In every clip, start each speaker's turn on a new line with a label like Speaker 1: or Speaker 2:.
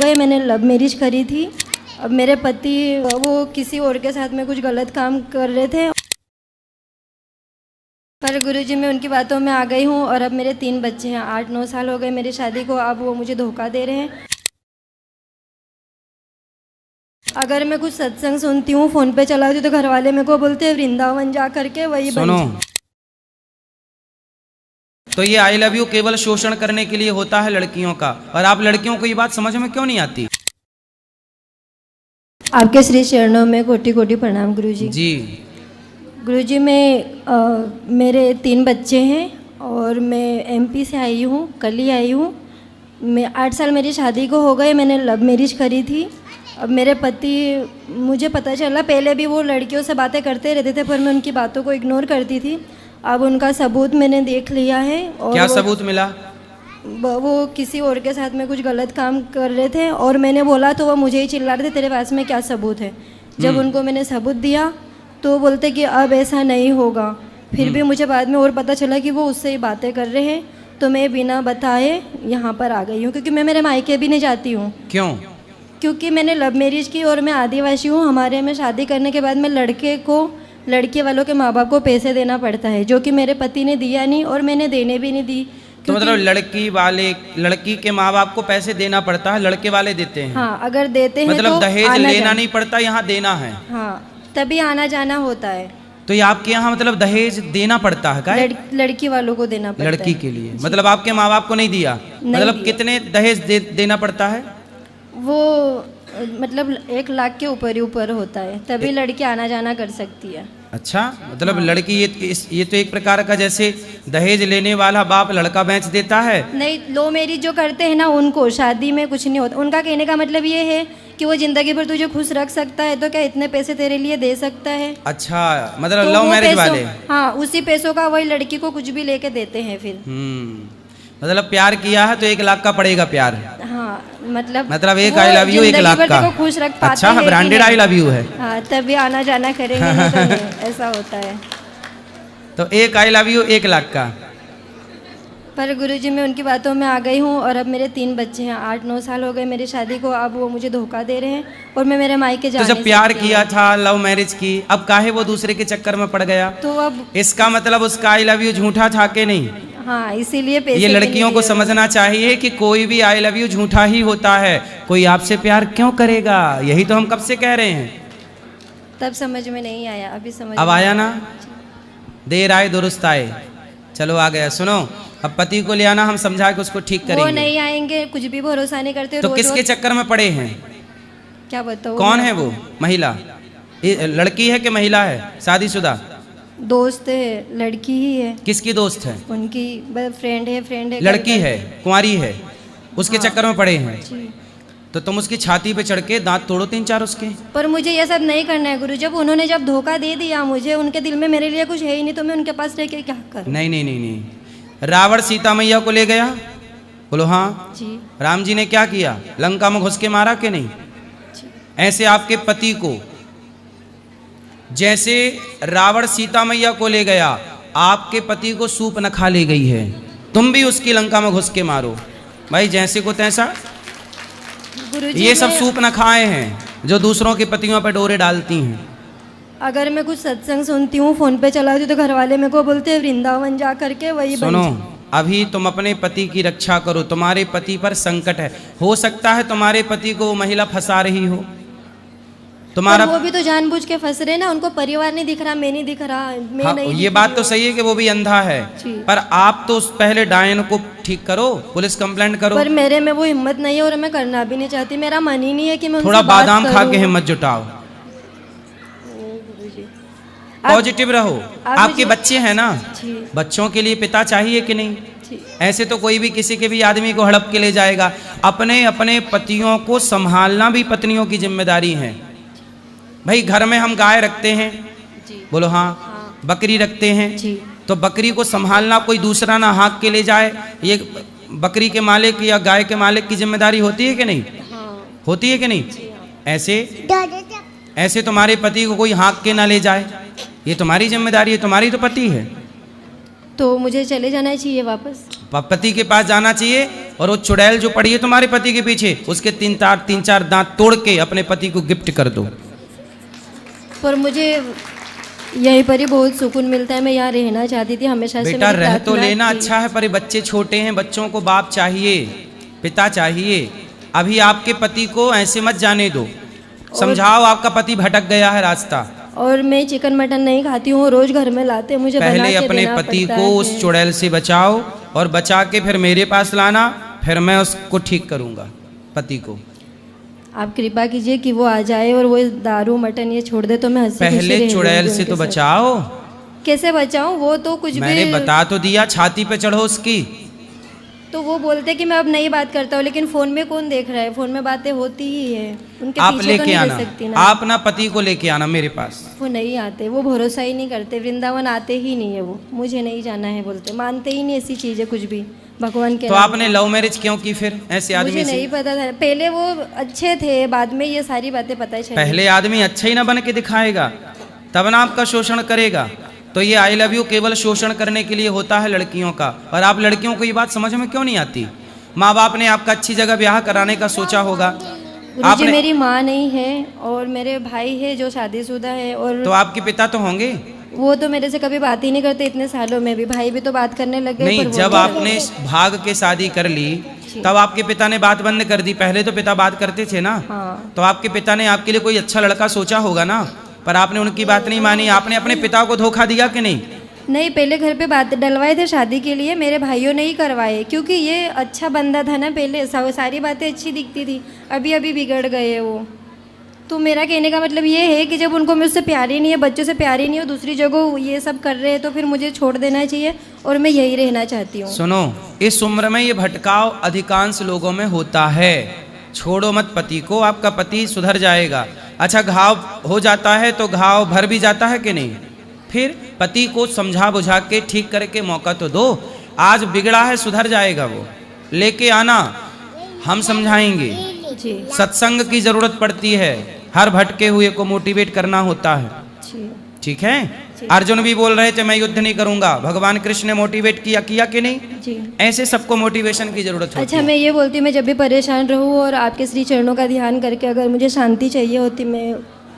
Speaker 1: गए, मैंने love marriage करी थी। अब मेरे पति वो किसी और के साथ में कुछ गलत काम कर रहे थे, पर गुरुजी मैं उनकी बातों में आ गई हूँ और अब मेरे 3 बच्चे हैं। 8-9 साल हो गए मेरी शादी को, अब वो मुझे धोखा दे रहे हैं। अगर मैं कुछ सत्संग सुनती हूँ, फोन पे चलाती हूँ, तो घर वाले मेरे को बोलते हैं वृंदावन जा करके वही
Speaker 2: सुनो, तो ये आई लव यू केवल शोषण करने के लिए होता है लड़कियों का, और आप लड़कियों को ये बात समझ में क्यों नहीं आती?
Speaker 1: आपके श्री चरणों में कोटि कोटि प्रणाम गुरुजी।
Speaker 2: जी
Speaker 1: गुरुजी मेरे 3 बच्चे हैं और मैं एमपी से आई हूँ, कल ही आई हूँ। मैं 8 साल मेरी शादी को हो गए, मैंने लव मैरिज करी थी। अब मेरे पति, मुझे पता चला पहले भी वो लड़कियों से बातें करते रहते थे, पर मैं उनकी बातों को इग्नोर करती थी। अब उनका सबूत मैंने देख लिया है। और
Speaker 2: क्या सबूत मिला?
Speaker 1: वो किसी और के साथ में कुछ गलत काम कर रहे थे और मैंने बोला तो वो मुझे ही चिल्ला रहे थे तेरे पास में क्या सबूत है। जब उनको मैंने सबूत दिया तो बोलते कि अब ऐसा नहीं होगा। फिर भी मुझे बाद में और पता चला कि वो उससे ही बातें कर रहे हैं, तो मैं बिना बताए यहाँ पर आ गई हूँ, क्योंकि मैं मेरे मायके भी नहीं जाती हूँ।
Speaker 2: क्यों?
Speaker 1: क्योंकि मैंने लव मैरिज की और मैं आदिवासी हूँ। हमारे में शादी करने के बाद में लड़के वालों के माँ बाप को पैसे देना पड़ता है, जो कि मेरे पति ने दिया नहीं और मैंने देने भी नहीं दी।
Speaker 2: तो मतलब लड़की के माँ बाप को पैसे देना पड़ता है, लड़के वाले देते हैं?
Speaker 1: हाँ, अगर देते हैं
Speaker 2: मतलब
Speaker 1: तो
Speaker 2: दहेज लेना नहीं पड़ता, यहाँ देना है।
Speaker 1: हाँ, तभी आना जाना होता है।
Speaker 2: तो ये आपके यहाँ मतलब दहेज देना पड़ता है? क्या
Speaker 1: लड़की वालों को देना पड़ता है।
Speaker 2: लड़की के लिए? मतलब आपके माँ बाप को नहीं दिया? मतलब कितने दहेज देना पड़ता है?
Speaker 1: वो मतलब 1 लाख के ऊपर होता है, तभी लड़की आना जाना कर सकती है।
Speaker 2: अच्छा, मतलब हाँ। लड़की ये तो एक प्रकार का, जैसे दहेज लेने वाला बाप लड़का बेच देता है।
Speaker 1: नहीं, लो मैरिज जो करते हैं ना, उनको शादी में कुछ नहीं होता। उनका कहने का मतलब ये है कि वो जिंदगी भर तुझे खुश रख सकता है, तो क्या इतने पैसे तेरे लिए दे सकता है?
Speaker 2: अच्छा, मतलब लव मैरिज वाले? हाँ,
Speaker 1: उसी पैसों का वही लड़की को कुछ भी लेके देते हैं फिर।
Speaker 2: मतलब प्यार किया है तो 1 लाख का पड़ेगा प्यार।
Speaker 1: हाँ, मतलब
Speaker 2: एक आई लव यू 1 लाख का।
Speaker 1: खुश रख पाते
Speaker 2: अच्छा, ब्रांडेड आई लव यू है।
Speaker 1: हाँ, तभी आना जाना करेंगे, नहीं तो नहीं, ऐसा होता है।
Speaker 2: तो 1 आई लव यू 1 लाख का।
Speaker 1: पर गुरुजी मैं उनकी बातों में आ गई हूँ और अब मेरे 3 बच्चे हैं। 8-9 साल हो गए मेरी शादी को, अब वो मुझे धोखा दे रहे हैं और मैं मेरे मायके जा नहीं सकती।
Speaker 2: तो जब प्यार किया था, लव मैरिज की, अब काहे वो दूसरे के चक्कर में पड़ गया?
Speaker 1: तो अब
Speaker 2: इसका मतलब उसका आई लव यू झूठा था कि नहीं?
Speaker 1: हाँ, इसीलिए पैसे
Speaker 2: ये लड़कियों को समझना चाहिए कि कोई भी आई लव यू झूठा ही होता है। कोई आपसे प्यार क्यों करेगा? यही तो हम कब से कह रहे हैं।
Speaker 1: तब समझ में नहीं आया, अभी समझ
Speaker 2: अब आया ना? देर आए दुरुस्त आए। चलो आ गया। सुनो, अब पति को ले आना, हम समझा के उसको ठीक करेंगे।
Speaker 1: वो नहीं आएंगे, कुछ भी भरोसा नहीं करते।
Speaker 2: तो किसके चक्कर में पड़े हैं?
Speaker 1: क्या बताओ?
Speaker 2: कौन है वो महिला? लड़की है कि महिला है? शादीशुदा?
Speaker 1: दोस्त है, लड़की ही है।
Speaker 2: किसकी दोस्त है?
Speaker 1: उनकी फ्रेंड है।
Speaker 2: लड़की है, कुंवारी है, उसके चक्कर में पड़े हैं। तो तुम उसकी छाती पे चढ़ के दांत तोड़ो 3-4 उसके।
Speaker 1: पर मुझे ये सब नहीं करना है गुरु। उन्होंने जब धोखा दे दिया मुझे, उनके दिल में मेरे लिए कुछ है ही नहीं, तो मैं उनके पास रह के क्या करूं?
Speaker 2: नहीं। रावण सीता मैया को ले गया, बोलो हाँ
Speaker 1: जी।
Speaker 2: राम जी ने क्या किया? लंका में घुस के मारा कि नहीं? ऐसे आपके पति को, जैसे रावण सीता मैया को ले गया, आपके पति को सूप न खा ले गई है, तुम भी उसकी लंका में घुस के मारो भाई, जैसे को तैसा। ये सब सूप न खाए हैं जो दूसरों के पतियों पर डोरे डालती हैं।
Speaker 1: अगर मैं कुछ सत्संग सुनती हूँ, फोन पे चलाती हूँ, तो घर वाले मेरे को बोलते हैं वृंदावन जा करके वही।
Speaker 2: सुनो, अभी तुम अपने पति की रक्षा करो। तुम्हारे पति पर संकट है, हो सकता है तुम्हारे पति को वो महिला फंसा रही हो। तुम्हारा
Speaker 1: वो भी तो जानबूझ के फंस रहे ना, उनको परिवार नहीं दिख रहा, मैं नहीं दिख रहा, मैं
Speaker 2: हाँ,
Speaker 1: नहीं
Speaker 2: ये बात तो सही है कि वो भी अंधा है, पर आप तो पहले डायन को ठीक करो, पुलिस कंप्लेंट करो।
Speaker 1: पर मेरे में वो हिम्मत नहीं है और मैं करना भी नहीं चाहती। मेरा मन ही नहीं है कि मैं
Speaker 2: थोड़ा बादाम खा के हिम्मत जुटाओ, पॉजिटिव रहो। आपके बच्चे हैं ना, बच्चों के लिए पिता चाहिए कि नहीं? ऐसे तो कोई भी किसी के भी आदमी को हड़प के ले जाएगा। अपने अपने पतियों को संभालना भी पत्नियों की जिम्मेदारी है भाई। घर में हम गाय रखते हैं, बोलो हाँ, बकरी रखते हैं, तो बकरी को संभालना कोई दूसरा ना हाँक के ले जाए, ये बकरी के मालिक या गाय के मालिक की जिम्मेदारी होती है कि नहीं? होती है कि नहीं? ऐसे तुम्हारे पति को कोई हाँक के ना ले जाए, ये तुम्हारी जिम्मेदारी है, तुम्हारी तो पति है।
Speaker 1: तो मुझे चले जाना चाहिए वापस?
Speaker 2: पति के पास जाना चाहिए और वो चुड़ैल जो पड़ी है तुम्हारे पति के पीछे, उसके तीन चार दांत तोड़ के अपने पति को गिफ्ट कर दो।
Speaker 1: पर मुझे यहीं पर ही बहुत सुकून मिलता है, मैं यहाँ रहना चाहती थी हमेशा से।
Speaker 2: बेटा
Speaker 1: मेरी
Speaker 2: रह तो
Speaker 1: प्रार्थना
Speaker 2: लेना
Speaker 1: थी।
Speaker 2: अच्छा है, पर ये बच्चे छोटे हैं, बच्चों को बाप चाहिए, पिता चाहिए। अभी आपके पति को ऐसे मत जाने दो, समझाओ, आपका पति भटक गया है रास्ता।
Speaker 1: और मैं चिकन मटन नहीं खाती हूँ, रोज घर में लाते हैं, मुझे बना
Speaker 2: पहले
Speaker 1: के
Speaker 2: अपने
Speaker 1: देना
Speaker 2: पति
Speaker 1: पड़ता
Speaker 2: को
Speaker 1: है।
Speaker 2: उस चुड़ैल से बचाओ और बचा के फिर मेरे पास लाना, फिर मैं उसको ठीक करूंगा पति को।
Speaker 1: आप कृपा कीजिए कि वो आ जाए और वो दारू मटन ये छोड़ दे, तो मैं हंसी खुशी
Speaker 2: पहले
Speaker 1: रह
Speaker 2: चुड़ैल
Speaker 1: लूंगी
Speaker 2: से तो
Speaker 1: उनके साथ।
Speaker 2: बचाओ।
Speaker 1: कैसे बचाऊं? वो तो कुछ
Speaker 2: मैंने
Speaker 1: भी
Speaker 2: बता तो दिया, छाती पे चढ़ो उसकी।
Speaker 1: तो वो बोलते कि मैं अब नहीं बात करता हूँ, लेकिन फोन में कौन देख रहा है? फोन में बातें होती ही है, उनके
Speaker 2: आप
Speaker 1: पीछे तो
Speaker 2: लेके
Speaker 1: नहीं
Speaker 2: आना,
Speaker 1: रह सकती ना।
Speaker 2: आप ना पति को लेके आना मेरे पास।
Speaker 1: वो नहीं आते, वो भरोसा ही नहीं करते, वृंदावन आते ही नहीं है, वो मुझे नहीं जाना है बोलते, मानते ही नहीं ऐसी चीज़ है कुछ भी भगवान के
Speaker 2: तो
Speaker 1: नाम
Speaker 2: आपने लव मैरिज क्यों की फिर ऐसे
Speaker 1: पे।
Speaker 2: आदमी
Speaker 1: मुझे
Speaker 2: से?
Speaker 1: नहीं पता था, पहले वो अच्छे थे, बाद में ये सारी बातें पता चली।
Speaker 2: पहले आदमी अच्छा ही ना बन के दिखाएगा, तब ना आपका शोषण करेगा। तो ये आई लव यू केवल शोषण करने के लिए होता है लड़कियों का। और आप लड़कियों को ये बात समझ में क्यों नहीं आती? माँ बाप ने आपका अच्छी जगह ब्याह कराने का सोचा होगा।
Speaker 1: गुरुजी मेरी माँ नहीं है और मेरे भाई है जो शादीशुदा है, और
Speaker 2: तो आपके पिता तो होंगे।
Speaker 1: वो तो मेरे से कभी बात ही नहीं करते इतने सालों में भी। भाई भी तो बात करने लगे।
Speaker 2: नहीं,
Speaker 1: पर वो
Speaker 2: जब
Speaker 1: तो-
Speaker 2: आपने भाग के शादी कर ली तब आपके पिता ने बात बंद कर दी। पहले तो पिता बात करते थे ना।
Speaker 1: हाँ।
Speaker 2: तो आपके पिता ने आपके लिए कोई अच्छा लड़का सोचा होगा ना, पर आपने उनकी बात नहीं मानी। आपने अपने पिता को धोखा दिया कि नहीं?
Speaker 1: नहीं, पहले घर पे बात डलवाए थे शादी के लिए, मेरे भाइयों ने ही करवाए, क्योंकि ये अच्छा बंदा था ना, पहले सारी बातें अच्छी दिखती थी, अभी अभी बिगड़ गए वो। तो मेरा कहने का मतलब ये है कि जब उनको मुझसे प्यार ही नहीं है, बच्चों से प्यार ही नहीं है, दूसरी जगह ये सब कर रहे हैं, तो फिर मुझे छोड़ देना चाहिए और मैं यही रहना चाहती हूँ।
Speaker 2: सुनो, इस उम्र में ये भटकाव अधिकांश लोगों में होता है। छोड़ो मत पति को, आपका पति सुधर जाएगा। अच्छा, घाव हो जाता है तो घाव भर भी जाता है कि नहीं? फिर पति को समझा बुझा के ठीक करके मौका तो दो। आज बिगड़ा है, सुधर जाएगा वो, लेके आना, हम समझाएंगे।
Speaker 1: जी
Speaker 2: सत्संग की जरूरत पड़ती है, हर भटके हुए को मोटिवेट करना होता है।
Speaker 1: जी
Speaker 2: ठीक है? अर्जुन भी बोल रहे थे मैं युद्ध नहीं करूंगा, भगवान कृष्ण ने मोटिवेट किया कि नहीं?
Speaker 1: जी।
Speaker 2: ऐसे सबको मोटिवेशन की जरूरत होती
Speaker 1: अच्छा,
Speaker 2: है।
Speaker 1: मैं ये बोलती हूँ, मैं जब भी परेशान रहूँ और आपके श्री चरणों का ध्यान करके अगर मुझे शांति चाहिए होती, मैं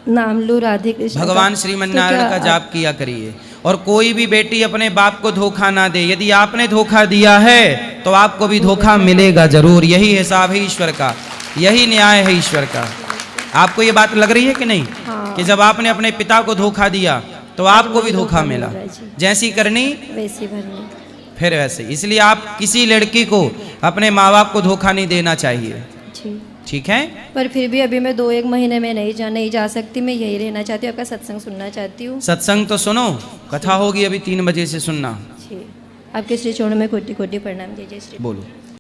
Speaker 1: नाम लूँ राधे कृष्ण का,
Speaker 2: भगवान
Speaker 1: तो
Speaker 2: श्रीमन्नारायण
Speaker 1: क्या
Speaker 2: का
Speaker 1: आप-
Speaker 2: जाप किया करिए। और कोई भी बेटी अपने बाप को धोखा ना दे। यदि आपने धोखा दिया है तो आपको भी धोखा मिलेगा जरूर। यही हिसाब है ईश्वर का, यही न्याय है ईश्वर का। आपको ये बात लग रही है कि नहीं?
Speaker 1: हाँ।
Speaker 2: कि जब आपने अपने पिता को धोखा दिया तो आपको भी धोखा मिला। जैसी करनी
Speaker 1: वैसी भरनी।
Speaker 2: फिर वैसे। इसलिए आप किसी लड़की को अपने माँ बाप को धोखा नहीं देना चाहिए।
Speaker 1: जी।
Speaker 2: ठीक है?
Speaker 1: पर फिर भी अभी मैं 2-1 महीने में नहीं जा सकती, मैं यही रहना चाहती हूँ, आपका सत्संग सुनना चाहती हूँ।
Speaker 2: सत्संग तो सुनो, कथा होगी अभी 3 बजे से सुनना।
Speaker 1: जी। आपके श्री चरणों में कोटि कोटि प्रणाम। जय जय श्री।
Speaker 2: बोलो।